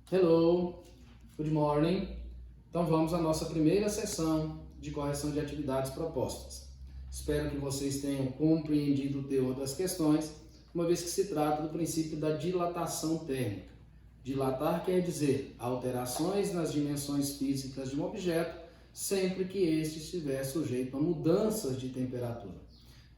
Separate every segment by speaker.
Speaker 1: Hello, good morning. Então vamos à nossa primeira sessão de correção de atividades propostas. Espero que vocês tenham compreendido o teor das questões, uma vez que se trata do princípio da dilatação térmica. Dilatar quer dizer alterações nas dimensões físicas de um objeto, sempre que este estiver sujeito a mudanças de temperatura.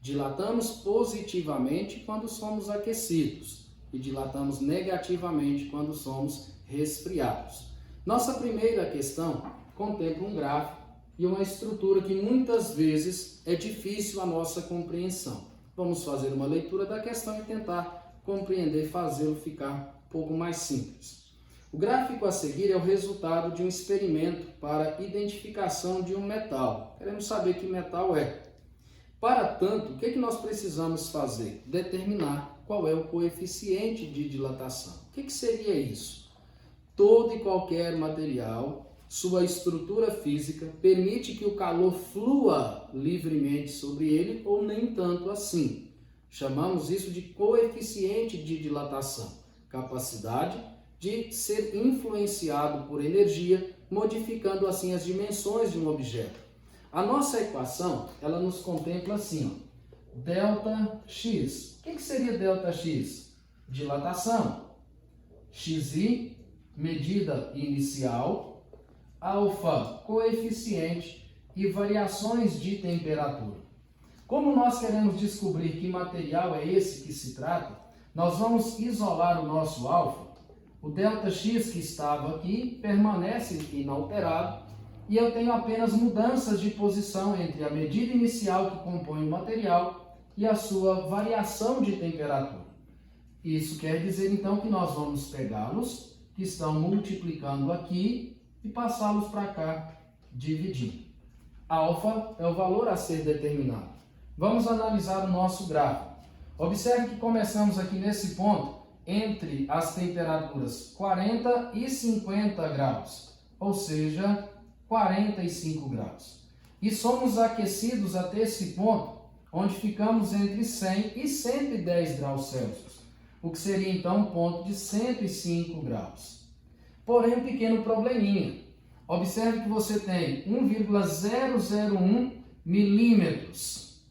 Speaker 1: Dilatamos positivamente quando somos aquecidos e dilatamos negativamente quando somos resfriados. Nossa primeira questão contempla um gráfico e uma estrutura que muitas vezes é difícil a nossa compreensão. Vamos fazer uma leitura da questão e tentar compreender, fazê-lo ficar um pouco mais simples. O gráfico a seguir é o resultado de um experimento para identificação de um metal. Queremos saber que metal é. Para tanto, o que nós precisamos fazer? Determinar qual é o coeficiente de dilatação. O que seria isso? Todo e qualquer material, sua estrutura física, permite que o calor flua livremente sobre ele ou nem tanto assim. Chamamos isso de coeficiente de dilatação, capacidade de ser influenciado por energia, modificando assim as dimensões de um objeto. A nossa equação, ela nos contempla assim, ó, ΔX. O que seria ΔX? Dilatação. XI, medida inicial, alfa, coeficiente e variações de temperatura. Como nós queremos descobrir que material é esse que se trata, nós vamos isolar o nosso alfa. O ΔX que estava aqui permanece inalterado e eu tenho apenas mudanças de posição entre a medida inicial que compõe o material e a sua variação de temperatura. Isso quer dizer então que nós vamos pegá-los, que estão multiplicando aqui, e passá-los para cá, dividindo. Alfa é o valor a ser determinado. Vamos analisar o nosso gráfico. Observe que começamos aqui nesse ponto, entre as temperaturas 40 e 50 graus, ou seja, 45 graus. E somos aquecidos até esse ponto, onde ficamos entre 100 e 110 graus Celsius, o que seria então um ponto de 105 graus. Porém, um pequeno probleminha. Observe que você tem 1,001 milímetros,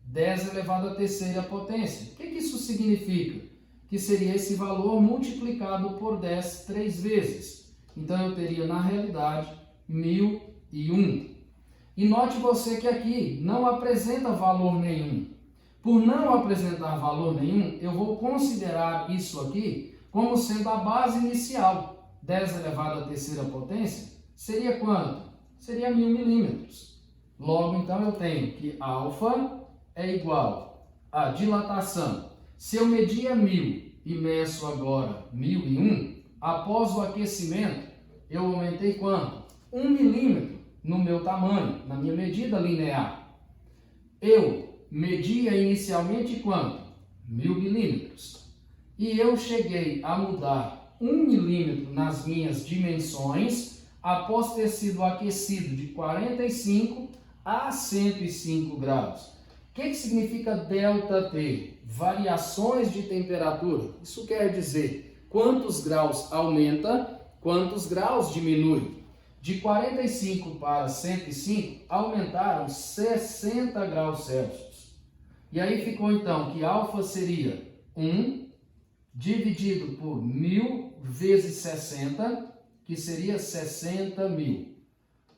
Speaker 1: 10 elevado à terceira potência. O que isso significa? Que seria esse valor multiplicado por 10 três vezes. Então, eu teria, na realidade, 1001. E note você que aqui não apresenta valor nenhum. Por não apresentar valor nenhum, eu vou considerar isso aqui como sendo a base inicial. 10 elevado à terceira potência seria quanto? Seria 1000 milímetros. Logo, então, eu tenho que alfa é igual a dilatação. Se eu media 1000 e meço agora 1001, após o aquecimento, eu aumentei quanto? 1 milímetro no meu tamanho, na minha medida linear. Eu media inicialmente quanto? 1000 milímetros. E eu cheguei a mudar 1 milímetro nas minhas dimensões após ter sido aquecido de 45 a 105 graus. O que significa ΔT? Variações de temperatura. Isso quer dizer quantos graus aumenta, quantos graus diminui. De 45 para 105, aumentaram 60 graus Celsius. E aí ficou então que alfa seria 1 dividido por 1000 vezes 60, que seria 60.000.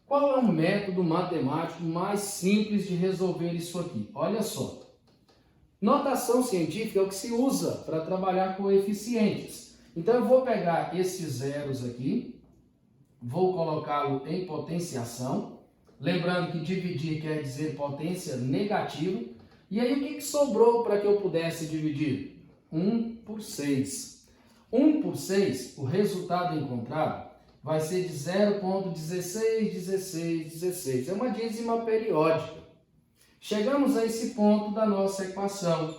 Speaker 1: Qual é o método matemático mais simples de resolver isso aqui? Olha só. Notação científica é o que se usa para trabalhar coeficientes. Então, eu vou pegar esses zeros aqui, vou colocá-lo em potenciação. Lembrando que dividir quer dizer potência negativa. E aí, o que sobrou para que eu pudesse dividir? 1 por 6. 1 por 6, o resultado encontrado vai ser de 0,161616. É uma dízima periódica. Chegamos a esse ponto da nossa equação.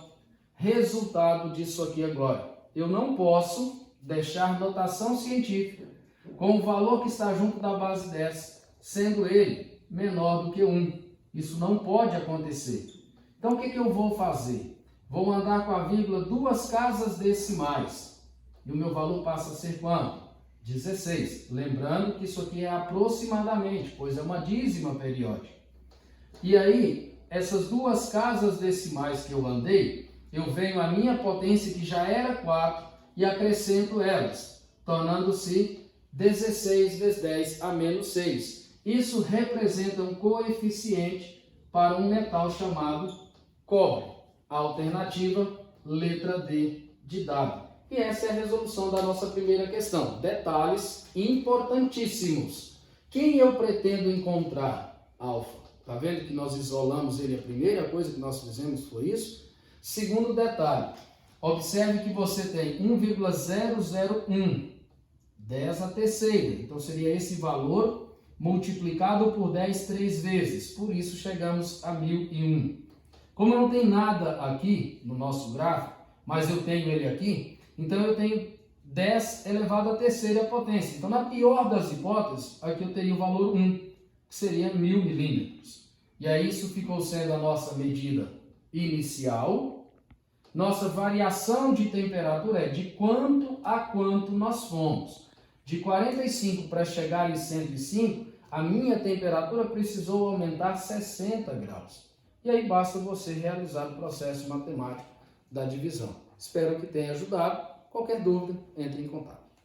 Speaker 1: Resultado disso aqui agora. Eu não posso deixar notação científica com o valor que está junto da base 10, sendo ele menor do que 1. Isso não pode acontecer. Então, o que eu vou fazer? Vou andar com a vírgula duas casas decimais. E o meu valor passa a ser quanto? 16. Lembrando que isso aqui é aproximadamente, pois é uma dízima periódica. E aí, essas duas casas decimais que eu andei, eu venho a minha potência, que já era 4, e acrescento elas, tornando-se 16 vezes 10 a menos 6. Isso representa um coeficiente para um metal chamado cobre. A alternativa, letra D de W. E essa é a resolução da nossa primeira questão. Detalhes importantíssimos. Quem eu pretendo encontrar? Alfa. Está vendo que nós isolamos ele? A primeira coisa que nós fizemos foi isso. Segundo detalhe, observe que você tem 1,001, 10 à terceira. Então seria esse valor multiplicado por 10 3 vezes. Por isso chegamos a 1001. Como não tem nada aqui no nosso gráfico, mas eu tenho ele aqui, então eu tenho 10 elevado à terceira potência. Então, na pior das hipóteses, aqui eu teria o valor 1, que seria 1000 milímetros. E aí isso ficou sendo a nossa medida inicial. Nossa variação de temperatura é de quanto a quanto nós fomos. De 45 para chegar em 105, a minha temperatura precisou aumentar 60 graus. E aí basta você realizar o processo matemático da divisão. Espero que tenha ajudado. Qualquer dúvida, entre em contato.